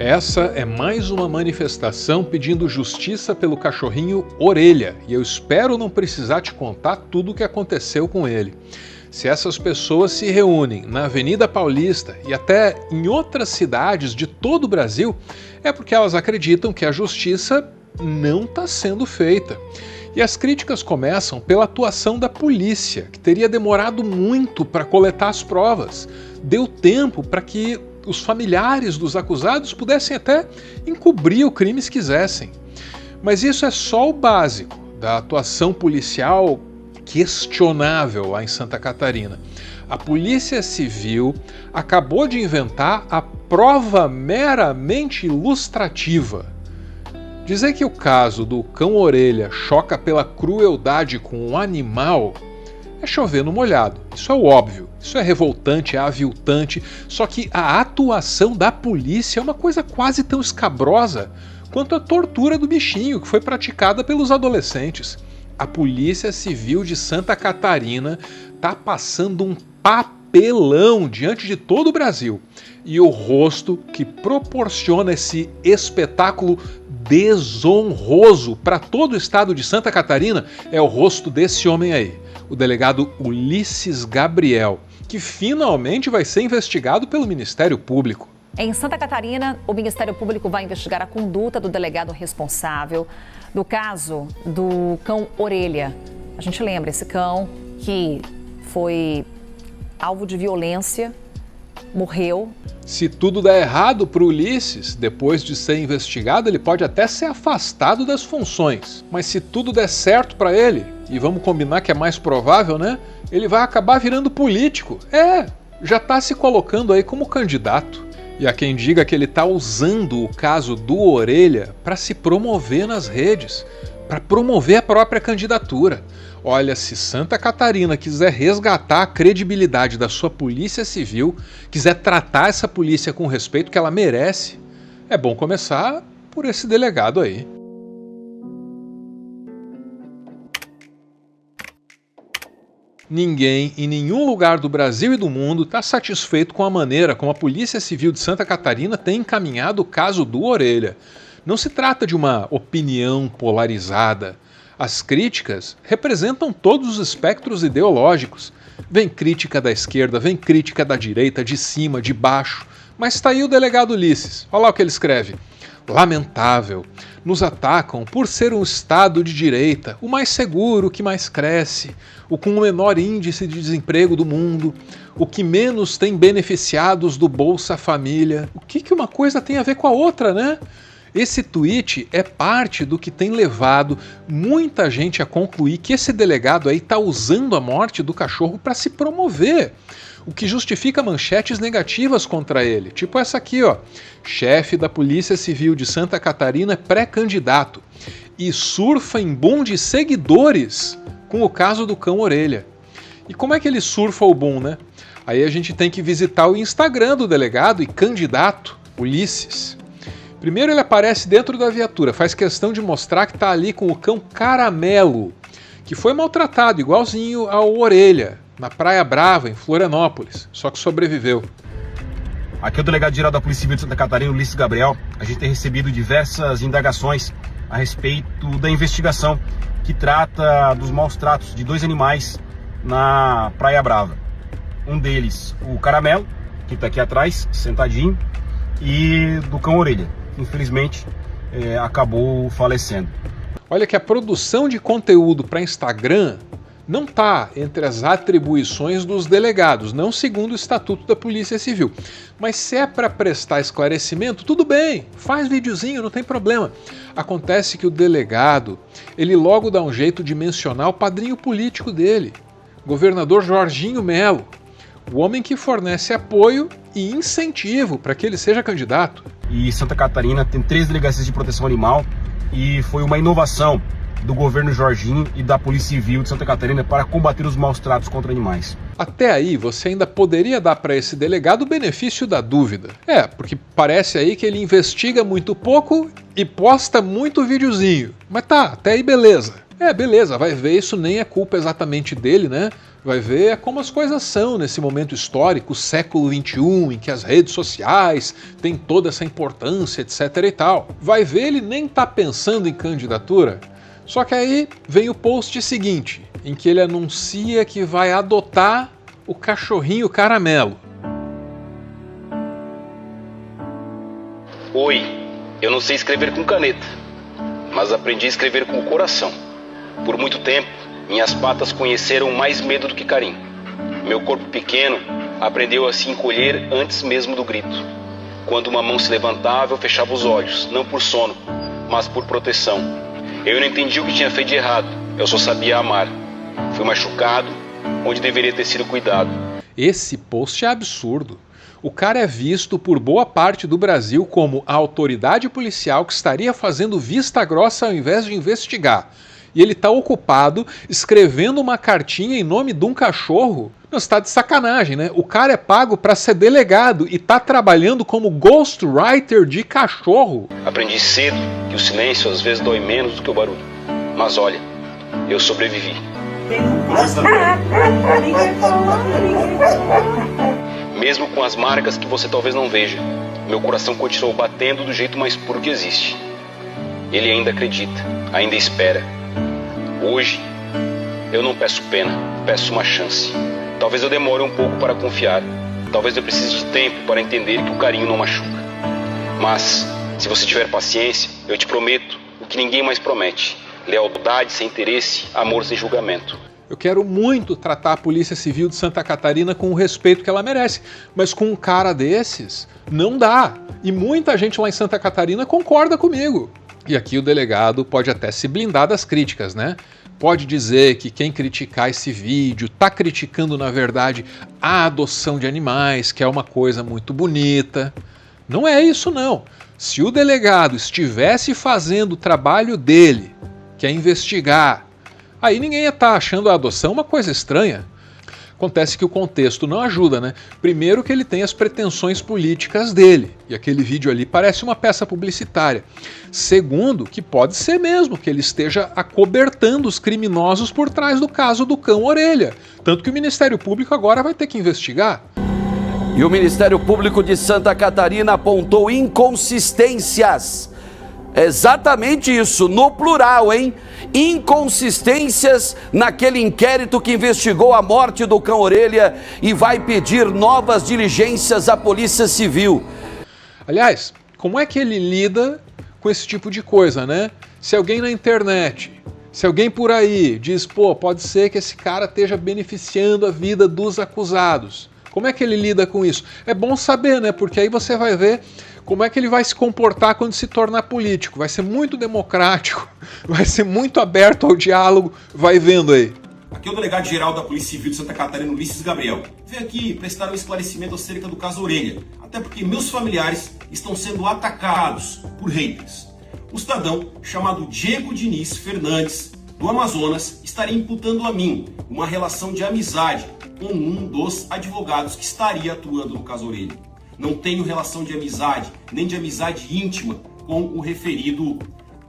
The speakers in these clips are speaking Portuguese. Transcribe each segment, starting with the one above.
Essa é mais uma manifestação pedindo justiça pelo cachorrinho Orelha, e eu espero não precisar te contar tudo o que aconteceu com ele. Se essas pessoas se reúnem na Avenida Paulista e até em outras cidades de todo o Brasil, é porque elas acreditam que a justiça não está sendo feita. E as críticas começam pela atuação da polícia, que teria demorado muito para coletar as provas. Deu tempo para que os familiares dos acusados pudessem até encobrir o crime se quisessem. Mas isso é só o básico da atuação policial questionável lá em Santa Catarina. A Polícia Civil acabou de inventar a prova meramente ilustrativa. Dizer que o caso do cão Orelha choca pela crueldade com um animal é chover no molhado. Isso é o óbvio, isso é revoltante, é aviltante, só que a atuação da polícia é uma coisa quase tão escabrosa quanto a tortura do bichinho que foi praticada pelos adolescentes. A Polícia Civil de Santa Catarina está passando um papelão diante de todo o Brasil. E o rosto que proporciona esse espetáculo desonroso para todo o estado de Santa Catarina é o rosto desse homem aí, o delegado Ulisses Gabriel, que finalmente vai ser investigado pelo Ministério Público. Em Santa Catarina, o Ministério Público vai investigar a conduta do delegado responsável no caso do cão Orelha. A gente lembra esse cão que foi alvo de violência, morreu. Se tudo der errado para o Ulisses, depois de ser investigado, ele pode até ser afastado das funções. Mas se tudo der certo para ele, e vamos combinar que é mais provável, né? Ele vai acabar virando político. Já está se colocando aí como candidato. E há quem diga que ele está usando o caso do Orelha para se promover nas redes, para promover a própria candidatura. Olha, se Santa Catarina quiser resgatar a credibilidade da sua polícia civil, quiser tratar essa polícia com o respeito que ela merece, é bom começar por esse delegado aí. Ninguém, em nenhum lugar do Brasil e do mundo, está satisfeito com a maneira como a Polícia Civil de Santa Catarina tem encaminhado o caso do Orelha. Não se trata de uma opinião polarizada. As críticas representam todos os espectros ideológicos. Vem crítica da esquerda, vem crítica da direita, de cima, de baixo. Mas está aí o delegado Ulisses. Olha lá o que ele escreve. Lamentável. Nos atacam por ser um Estado de direita, o mais seguro, o que mais cresce, o com o menor índice de desemprego do mundo, o que menos tem beneficiados do Bolsa Família. O que uma coisa tem a ver com a outra, né? Esse tweet é parte do que tem levado muita gente a concluir que esse delegado aí está usando a morte do cachorro para se promover, o que justifica manchetes negativas contra ele, tipo essa aqui, ó. Chefe da Polícia Civil de Santa Catarina é pré-candidato e surfa em boom de seguidores com o caso do cão Orelha. E como é que ele surfa o boom, né? Aí a gente tem que visitar o Instagram do delegado e candidato Ulisses. Primeiro ele aparece dentro da viatura, faz questão de mostrar que está ali com o cão Caramelo, que foi maltratado igualzinho ao Orelha, na Praia Brava, em Florianópolis, só que sobreviveu. Aqui é o delegado-geral da Polícia Civil de Santa Catarina, Ulisses Gabriel. A gente tem recebido diversas indagações a respeito da investigação que trata dos maus tratos de 2 animais na Praia Brava. Um deles, o Caramelo, que está aqui atrás, sentadinho, e do cão Orelha, que infelizmente acabou falecendo. Olha que a produção de conteúdo para Instagram não está entre as atribuições dos delegados, não segundo o Estatuto da Polícia Civil. Mas se é para prestar esclarecimento, tudo bem, faz videozinho, não tem problema. Acontece que o delegado, ele logo dá um jeito de mencionar o padrinho político dele, governador Jorginho Melo, o homem que fornece apoio e incentivo para que ele seja candidato. E Santa Catarina tem 3 delegacias de proteção animal e foi uma inovação do governo Jorginho e da Polícia Civil de Santa Catarina para combater os maus tratos contra animais. Até aí você ainda poderia dar para esse delegado o benefício da dúvida. Porque parece aí que ele investiga muito pouco e posta muito videozinho. Mas tá, até aí beleza. Beleza, vai ver, isso nem é culpa exatamente dele, né? Vai ver como as coisas são nesse momento histórico, século XXI, em que as redes sociais têm toda essa importância, etc e tal. Vai ver, ele nem tá pensando em candidatura. Só que aí vem o post seguinte, em que ele anuncia que vai adotar o cachorrinho Caramelo. Oi, eu não sei escrever com caneta, mas aprendi a escrever com o coração. Por muito tempo, minhas patas conheceram mais medo do que carinho. Meu corpo pequeno aprendeu a se encolher antes mesmo do grito. Quando uma mão se levantava, eu fechava os olhos, não por sono, mas por proteção. Eu não entendi o que tinha feito de errado, eu só sabia amar. Fui machucado, onde deveria ter sido cuidado. Esse post é absurdo. O cara é visto por boa parte do Brasil como a autoridade policial que estaria fazendo vista grossa ao invés de investigar. E ele está ocupado escrevendo uma cartinha em nome de um cachorro. Não, você tá de sacanagem, né? O cara é pago para ser delegado e tá trabalhando como ghostwriter de cachorro. Aprendi cedo que o silêncio às vezes dói menos do que o barulho. Mas olha, eu sobrevivi. Mesmo com as marcas que você talvez não veja, meu coração continuou batendo do jeito mais puro que existe. Ele ainda acredita, ainda espera. Hoje, eu não peço pena, peço uma chance. Talvez eu demore um pouco para confiar. Talvez eu precise de tempo para entender que o carinho não machuca. Mas, se você tiver paciência, eu te prometo o que ninguém mais promete. Lealdade sem interesse, amor sem julgamento. Eu quero muito tratar a Polícia Civil de Santa Catarina com o respeito que ela merece, mas com um cara desses, não dá. E muita gente lá em Santa Catarina concorda comigo. E aqui o delegado pode até se blindar das críticas, né? Pode dizer que quem criticar esse vídeo está criticando, na verdade, a adoção de animais, que é uma coisa muito bonita. Não é isso, não. Se o delegado estivesse fazendo o trabalho dele, que é investigar, aí ninguém ia estar achando a adoção uma coisa estranha. Acontece que o contexto não ajuda, né? Primeiro que ele tem as pretensões políticas dele, e aquele vídeo ali parece uma peça publicitária. Segundo, que pode ser mesmo que ele esteja acobertando os criminosos por trás do caso do cão orelha. Tanto que o Ministério Público agora vai ter que investigar. E o Ministério Público de Santa Catarina apontou inconsistências. Exatamente isso, no plural, hein? Inconsistências naquele inquérito que investigou a morte do cão orelha e vai pedir novas diligências à Polícia Civil. Aliás, como é que ele lida com esse tipo de coisa, né? Se alguém na internet, se alguém por aí diz, pô, pode ser que esse cara esteja beneficiando a vida dos acusados. Como é que ele lida com isso? É bom saber, né? Porque aí você vai ver como é que ele vai se comportar quando se tornar político. Vai ser muito democrático, vai ser muito aberto ao diálogo, vai vendo aí. Aqui é o delegado-geral da Polícia Civil de Santa Catarina, Ulisses Gabriel. Venho aqui prestar um esclarecimento acerca do caso Orelha, até porque meus familiares estão sendo atacados por haters. Um cidadão chamado Diego Diniz Fernandes, do Amazonas, estaria imputando a mim uma relação de amizade com um dos advogados que estaria atuando no caso Orelha. Não tenho relação de amizade, nem de amizade íntima com o referido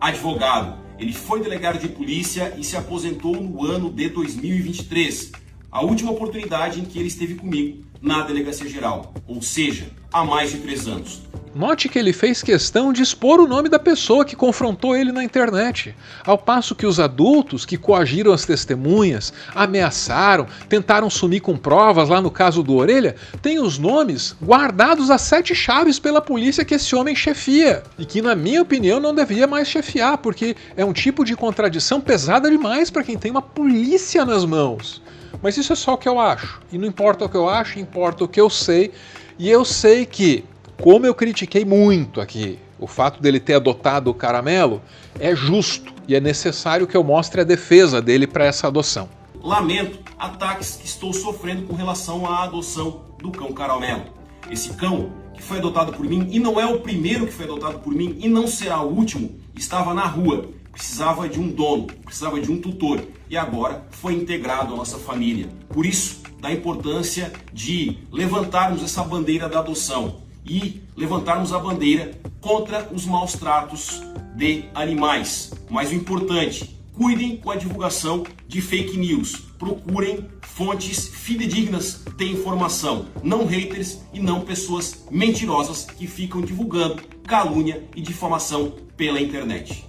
advogado. Ele foi delegado de polícia e se aposentou no ano de 2023, a última oportunidade em que ele esteve comigo na Delegacia Geral, ou seja, há mais de 3 anos. Note que ele fez questão de expor o nome da pessoa que confrontou ele na internet, ao passo que os adultos que coagiram as testemunhas, ameaçaram, tentaram sumir com provas lá no caso do Orelha, têm os nomes guardados a 7 chaves pela polícia que esse homem chefia, e que na minha opinião não deveria mais chefiar, porque é um tipo de contradição pesada demais para quem tem uma polícia nas mãos. Mas isso é só o que eu acho, e não importa o que eu acho, importa o que eu sei, e eu sei que, como eu critiquei muito aqui, o fato dele ter adotado o Caramelo é justo e é necessário que eu mostre a defesa dele para essa adoção. Lamento ataques que estou sofrendo com relação à adoção do cão Caramelo. Esse cão que foi adotado por mim, e não é o primeiro que foi adotado por mim, e não será o último, estava na rua, precisava de um dono, precisava de um tutor, e agora foi integrado à nossa família. Por isso, da importância de levantarmos essa bandeira da adoção e levantarmos a bandeira contra os maus tratos de animais. Mas o importante, Cuidem com a divulgação de fake news. Procurem fontes fidedignas de informação, não haters e não pessoas mentirosas que ficam divulgando calúnia e difamação pela internet.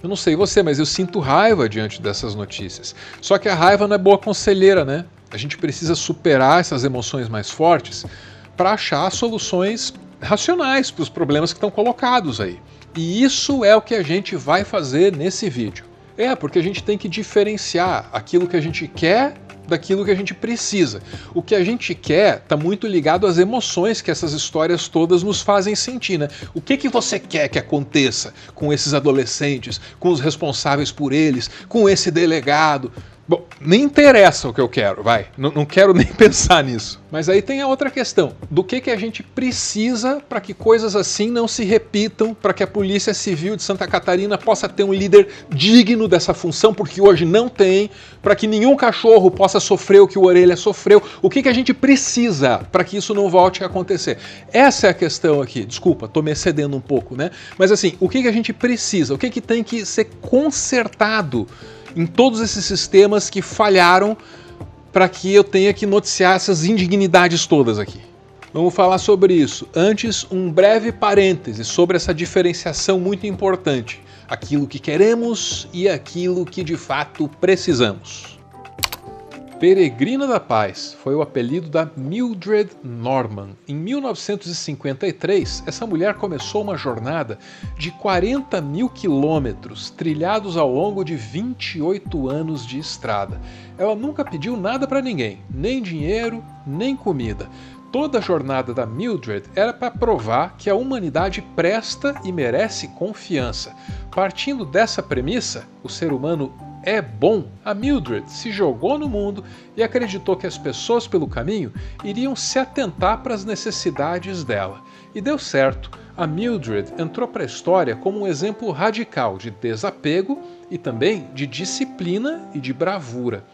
Eu não sei você, mas eu sinto raiva diante dessas notícias. Só que a raiva não é boa conselheira, né? A gente precisa superar essas emoções mais fortes para achar soluções racionais para os problemas que estão colocados aí. E isso é o que a gente vai fazer nesse vídeo. Porque a gente tem que diferenciar aquilo que a gente quer daquilo que a gente precisa. O que a gente quer está muito ligado às emoções que essas histórias todas nos fazem sentir, né? O que você quer que aconteça com esses adolescentes, com os responsáveis por eles, com esse delegado? Bom, nem interessa o que eu quero, vai. Não quero nem pensar nisso. Mas aí tem a outra questão. Do que a gente precisa para que coisas assim não se repitam, para que a Polícia Civil de Santa Catarina possa ter um líder digno dessa função, porque hoje não tem, para que nenhum cachorro possa sofrer o que o Orelha sofreu. O que a gente precisa para que isso não volte a acontecer? Essa é a questão aqui. Desculpa, estou me excedendo um pouco, né? Mas assim, o que a gente precisa? O que tem que ser consertado em todos esses sistemas que falharam para que eu tenha que noticiar essas indignidades todas aqui? Vamos falar sobre isso. Antes, um breve parêntese sobre essa diferenciação muito importante. Aquilo que queremos e aquilo que de fato precisamos. Peregrina da Paz foi o apelido da Mildred Norman. Em 1953, essa mulher começou uma jornada de 40 mil quilômetros, trilhados ao longo de 28 anos de estrada. Ela nunca pediu nada para ninguém, nem dinheiro, nem comida. Toda a jornada da Mildred era para provar que a humanidade presta e merece confiança. Partindo dessa premissa, o ser humano é bom, a Mildred se jogou no mundo e acreditou que as pessoas pelo caminho iriam se atentar para as necessidades dela. E deu certo. A Mildred entrou para a história como um exemplo radical de desapego e também de disciplina e de bravura.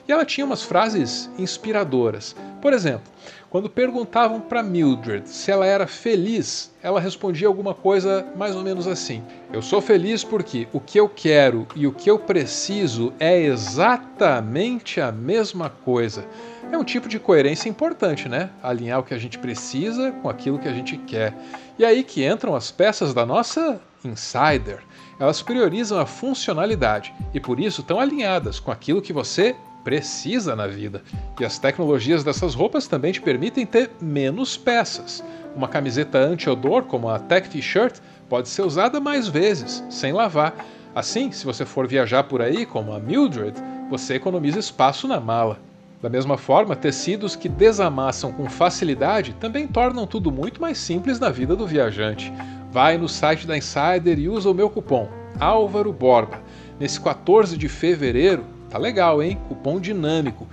E ela tinha umas frases inspiradoras. Por exemplo, quando perguntavam para Mildred se ela era feliz, ela respondia alguma coisa mais ou menos assim: eu sou feliz porque o que eu quero e o que eu preciso é exatamente a mesma coisa. É um tipo de coerência importante, né? Alinhar o que a gente precisa com aquilo que a gente quer. E aí que entram as peças da nossa Insider. Elas priorizam a funcionalidade e por isso estão alinhadas com aquilo que você precisa na vida. E as tecnologias dessas roupas também te permitem ter menos peças. Uma camiseta anti-odor, como a Tech T-Shirt, pode ser usada mais vezes, sem lavar. Assim, se você for viajar por aí, como a Mildred, você economiza espaço na mala. Da mesma forma, tecidos que desamassam com facilidade também tornam tudo muito mais simples na vida do viajante. Vai no site da Insider e usa o meu cupom, Álvaro Borba. Nesse 14 de fevereiro, tá legal, hein? Cupom dinâmico.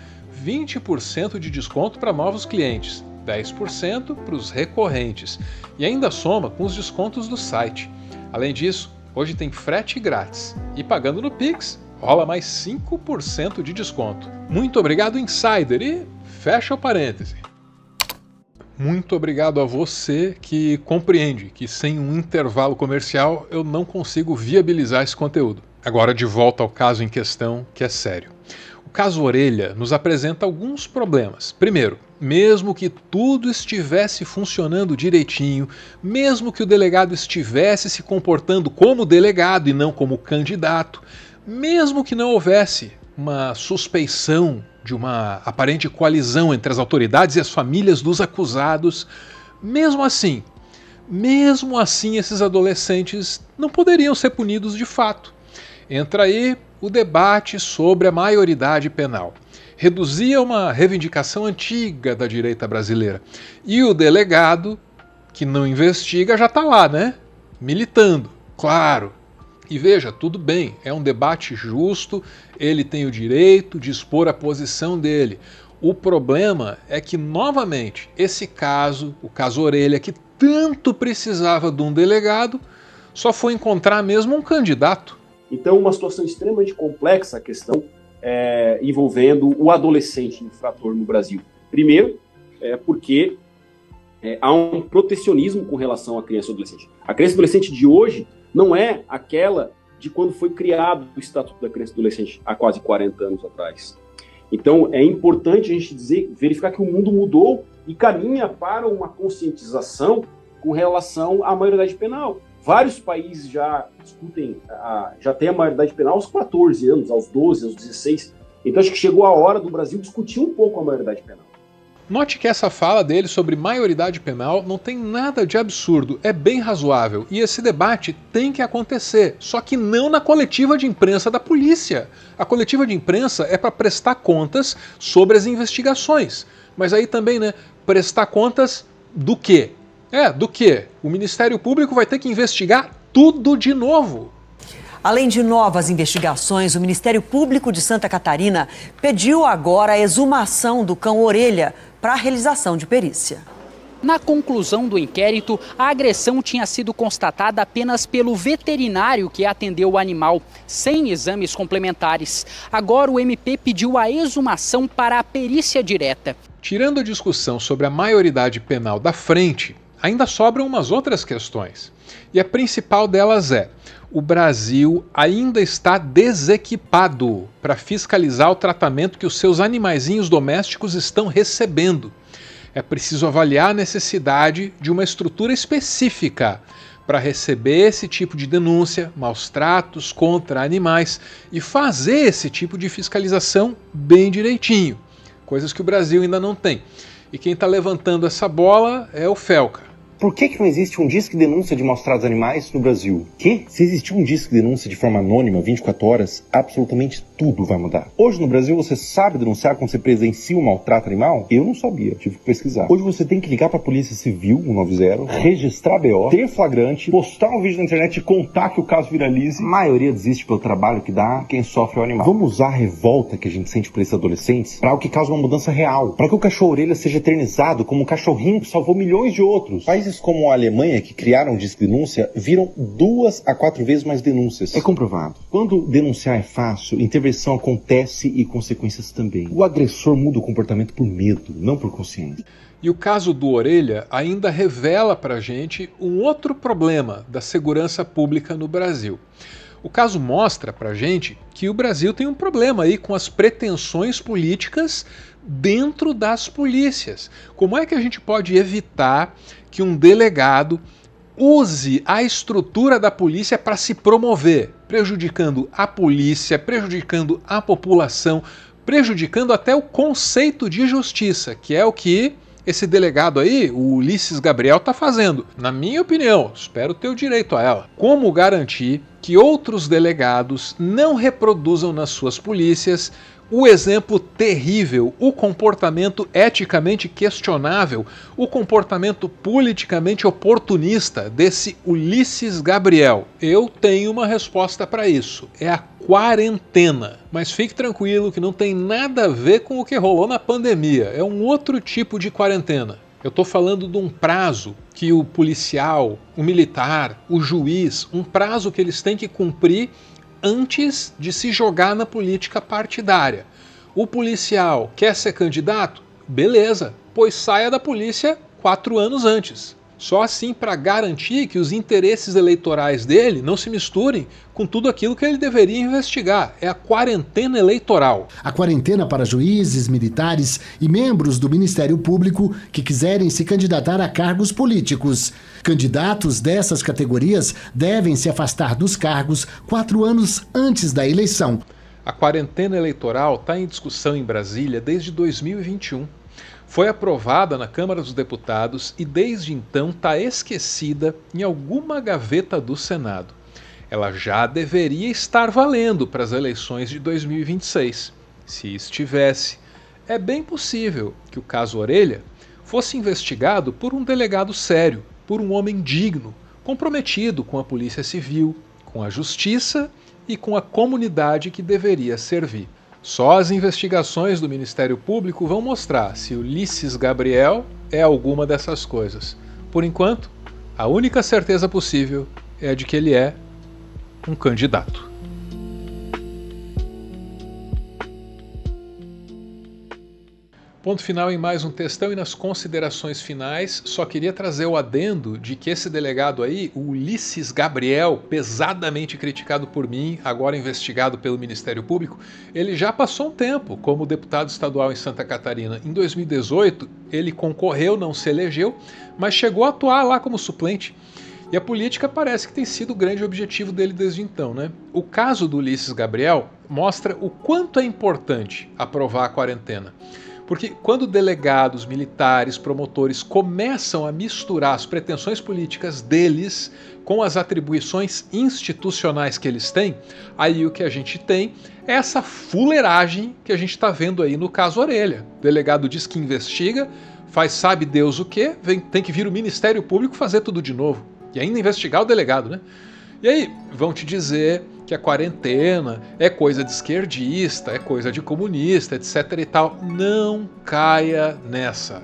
20% de desconto para novos clientes, 10% para os recorrentes. E ainda soma com os descontos do site. Além disso, hoje tem frete grátis. E pagando no Pix, rola mais 5% de desconto. Muito obrigado, Insider. E fecha o parêntese. Muito obrigado a você que compreende que sem um intervalo comercial eu não consigo viabilizar esse conteúdo. Agora de volta ao caso em questão, que é sério. O caso Orelha nos apresenta alguns problemas. Primeiro, mesmo que tudo estivesse funcionando direitinho, mesmo que o delegado estivesse se comportando como delegado e não como candidato, mesmo que não houvesse uma suspeição de uma aparente coalizão entre as autoridades e as famílias dos acusados, mesmo assim esses adolescentes não poderiam ser punidos de fato. Entra aí o debate sobre a maioridade penal. Reduzia uma reivindicação antiga da direita brasileira. E o delegado, que não investiga, já está lá, né? Militando, claro. E veja, tudo bem, é um debate justo, ele tem o direito de expor a posição dele. O problema é que, novamente, esse caso, o caso Orelha, que tanto precisava de um delegado, só foi encontrar mesmo um candidato. Então, uma situação extremamente complexa a questão envolvendo o adolescente infrator no Brasil. Primeiro, porque há um protecionismo com relação à criança e adolescente. A criança e adolescente de hoje não é aquela de quando foi criado o Estatuto da Criança e Adolescente, há quase 40 anos atrás. Então, é importante a gente verificar que o mundo mudou e caminha para uma conscientização com relação à maioridade penal. Vários países já discutem, já têm a maioridade penal aos 14 anos, aos 12, aos 16. Então, acho que chegou a hora do Brasil discutir um pouco a maioridade penal. Note que essa fala dele sobre maioridade penal não tem nada de absurdo, é bem razoável e esse debate tem que acontecer, só que não na coletiva de imprensa da polícia. A coletiva de imprensa é para prestar contas sobre as investigações, mas aí também, né, prestar contas do quê? Do quê? O Ministério Público vai ter que investigar tudo de novo. Além de novas investigações, o Ministério Público de Santa Catarina pediu agora a exumação do cão Orelha para a realização de perícia. Na conclusão do inquérito, a agressão tinha sido constatada apenas pelo veterinário que atendeu o animal, sem exames complementares. Agora o MP pediu a exumação para a perícia direta. Tirando a discussão sobre a maioridade penal da frente, ainda sobram umas outras questões. E a principal delas é: o Brasil ainda está desequipado para fiscalizar o tratamento que os seus animaizinhos domésticos estão recebendo. É preciso avaliar a necessidade de uma estrutura específica para receber esse tipo de denúncia, maus tratos contra animais, e fazer esse tipo de fiscalização bem direitinho. Coisas que o Brasil ainda não tem. E quem está levantando essa bola é o Felca. Por que não existe um disque denúncia de maus-tratos animais no Brasil? Se existir um disque denúncia de forma anônima, 24 horas, absolutamente tudo vai mudar. Hoje no Brasil você sabe denunciar quando você presencia um maltrato animal? Eu não sabia, tive que pesquisar. Hoje você tem que ligar para a Polícia Civil, 190, registrar BO, ter flagrante, postar um vídeo na internet e contar que o caso viralize. A maioria desiste pelo trabalho que dá quem sofre é o animal. Vamos usar a revolta que a gente sente por esses adolescentes para algo que causa uma mudança real, para que o cachorro-orelha seja eternizado como um cachorrinho que salvou milhões de outros. Países como a Alemanha, que criaram o disque denúncia, viram 2 a 4 vezes mais denúncias. É comprovado. Quando denunciar é fácil, intervenção acontece e consequências também. O agressor muda o comportamento por medo, não por consciência. E o caso do Orelha ainda revela pra gente um outro problema da segurança pública no Brasil. O caso mostra pra gente que o Brasil tem um problema aí com as pretensões políticas dentro das polícias. Como é que a gente pode evitar que um delegado use a estrutura da polícia para se promover, prejudicando a polícia, prejudicando a população, prejudicando até o conceito de justiça, que é o que esse delegado aí, o Ulisses Gabriel, está fazendo. Na minha opinião, espero ter o direito a ela. Como garantir que outros delegados não reproduzam nas suas polícias o exemplo terrível, o comportamento eticamente questionável, o comportamento politicamente oportunista desse Ulisses Gabriel? Eu tenho uma resposta para isso. É a quarentena. Mas fique tranquilo que não tem nada a ver com o que rolou na pandemia. É um outro tipo de quarentena. Eu estou falando de um prazo que o policial, o militar, o juiz, um prazo que eles têm que cumprir antes de se jogar na política partidária. O policial quer ser candidato? Beleza, pois saia da polícia 4 anos antes. Só assim para garantir que os interesses eleitorais dele não se misturem com tudo aquilo que ele deveria investigar. É a quarentena eleitoral. A quarentena para juízes, militares e membros do Ministério Público que quiserem se candidatar a cargos políticos. Candidatos dessas categorias devem se afastar dos cargos 4 anos antes da eleição. A quarentena eleitoral está em discussão em Brasília desde 2021. Foi aprovada na Câmara dos Deputados e desde então está esquecida em alguma gaveta do Senado. Ela já deveria estar valendo para as eleições de 2026. Se estivesse, é bem possível que o caso Orelha fosse investigado por um delegado sério, por um homem digno, comprometido com a Polícia Civil, com a Justiça e com a comunidade que deveria servir. Só as investigações do Ministério Público vão mostrar se Ulisses Gabriel é alguma dessas coisas. Por enquanto, a única certeza possível é a de que ele é um candidato. Ponto final em mais um textão e nas considerações finais, só queria trazer o adendo de que esse delegado aí, o Ulisses Gabriel, pesadamente criticado por mim, agora investigado pelo Ministério Público, ele já passou um tempo como deputado estadual em Santa Catarina. Em 2018, ele concorreu, não se elegeu, mas chegou a atuar lá como suplente. E a política parece que tem sido o grande objetivo dele desde então, né? O caso do Ulisses Gabriel mostra o quanto é importante aprovar a quarentena. Porque quando delegados, militares, promotores começam a misturar as pretensões políticas deles com as atribuições institucionais que eles têm, aí o que a gente tem é essa fuleiragem que a gente está vendo aí no caso Orelha. O delegado diz que investiga, faz sabe Deus o quê, tem que vir o Ministério Público fazer tudo de novo. E ainda investigar o delegado, né? E aí vão te dizer que a quarentena é coisa de esquerdista, é coisa de comunista, etc e tal. Não caia nessa.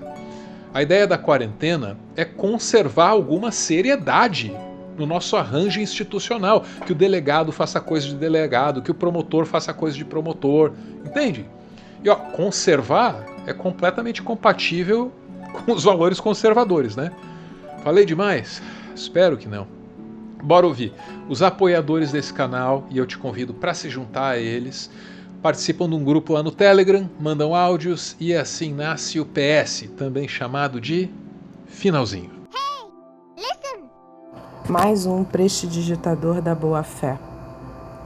A ideia da quarentena é conservar alguma seriedade no nosso arranjo institucional, que o delegado faça coisa de delegado, que o promotor faça coisa de promotor, entende? E ó, conservar é completamente compatível com os valores conservadores, né? Falei demais? Espero que não. Bora ouvir. Os apoiadores desse canal, e eu te convido para se juntar a eles, participam de um grupo lá no Telegram, mandam áudios e assim nasce o PS, também chamado de Finalzinho. Mais um prestidigitador da boa-fé,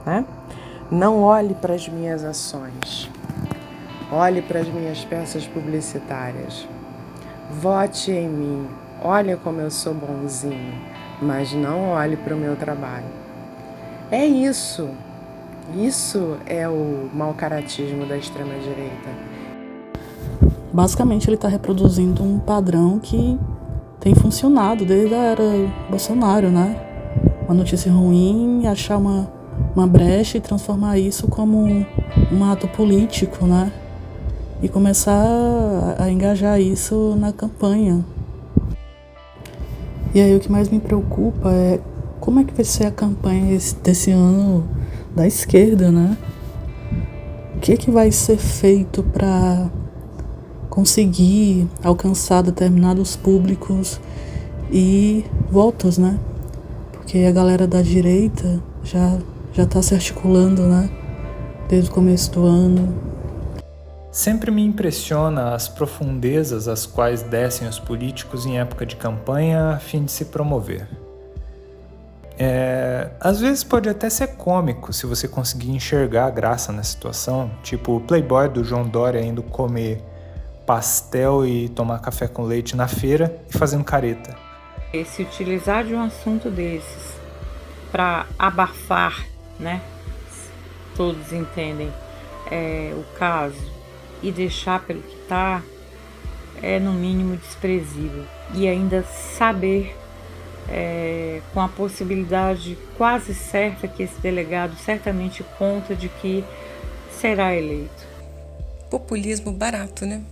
né? Não olhe para as minhas ações, olhe para as minhas peças publicitárias, vote em mim, olha como eu sou bonzinho, mas não olhe para o meu trabalho. É isso. Isso é o mau-caratismo da extrema-direita. Basicamente, ele está reproduzindo um padrão que tem funcionado desde a era Bolsonaro, né? Uma notícia ruim, achar uma brecha e transformar isso como um ato político, né? E começar a engajar isso na campanha. E aí o que mais me preocupa é como é que vai ser a campanha desse ano da esquerda, né? O que vai ser feito para conseguir alcançar determinados públicos e votos, né? Porque a galera da direita já está se articulando, né? Desde o começo do ano. Sempre me impressiona as profundezas às quais descem os políticos em época de campanha a fim de se promover. Às vezes pode até ser cômico se você conseguir enxergar a graça na situação, tipo o playboy do João Dória indo comer pastel e tomar café com leite na feira e fazendo careta. Se utilizar de um assunto desses para abafar, né? Todos entendem o caso, e deixar pelo que está, é no mínimo desprezível. E ainda saber, com a possibilidade quase certa que esse delegado certamente conta de que será eleito. Populismo barato, né?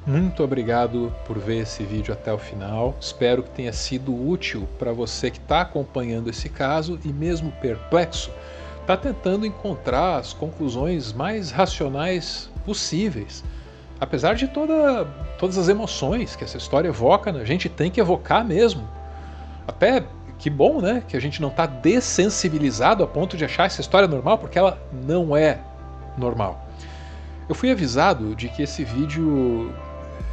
Muito obrigado por ver esse vídeo até o final. Espero que tenha sido útil para você que está acompanhando esse caso e mesmo perplexo, está tentando encontrar as conclusões mais racionais possíveis. Apesar de todas as emoções que essa história evoca, né? A gente tem que evocar mesmo. Até que bom, né? Que a gente não está dessensibilizado a ponto de achar essa história normal, porque ela não é normal. Eu fui avisado de que esse vídeo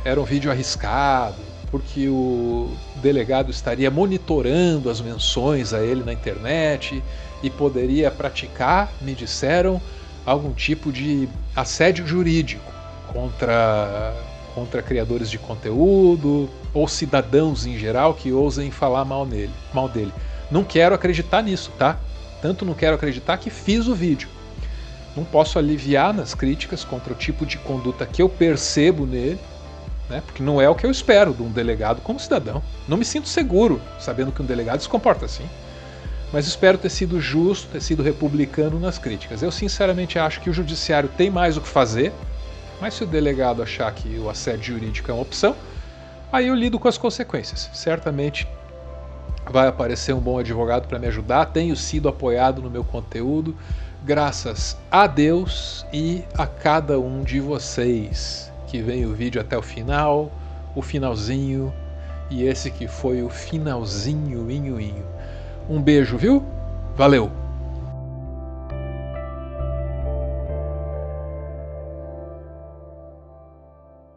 era um vídeo arriscado, porque o delegado estaria monitorando as menções a ele na internet e poderia praticar, me disseram, algum tipo de assédio jurídico contra criadores de conteúdo ou cidadãos em geral que ousem falar mal dele. Não quero acreditar nisso, tá? Tanto não quero acreditar que fiz o vídeo. Não posso aliviar nas críticas contra o tipo de conduta que eu percebo nele, né? Porque não é o que eu espero de um delegado como cidadão. Não me sinto seguro sabendo que um delegado se comporta assim. Mas espero ter sido justo, ter sido republicano nas críticas. Eu sinceramente acho que o judiciário tem mais o que fazer, mas se o delegado achar que o assédio jurídico é uma opção, aí eu lido com as consequências. Certamente vai aparecer um bom advogado para me ajudar, tenho sido apoiado no meu conteúdo, graças a Deus e a cada um de vocês que vem o vídeo até o final, o finalzinho e esse que foi o finalzinho. Um beijo, viu? Valeu!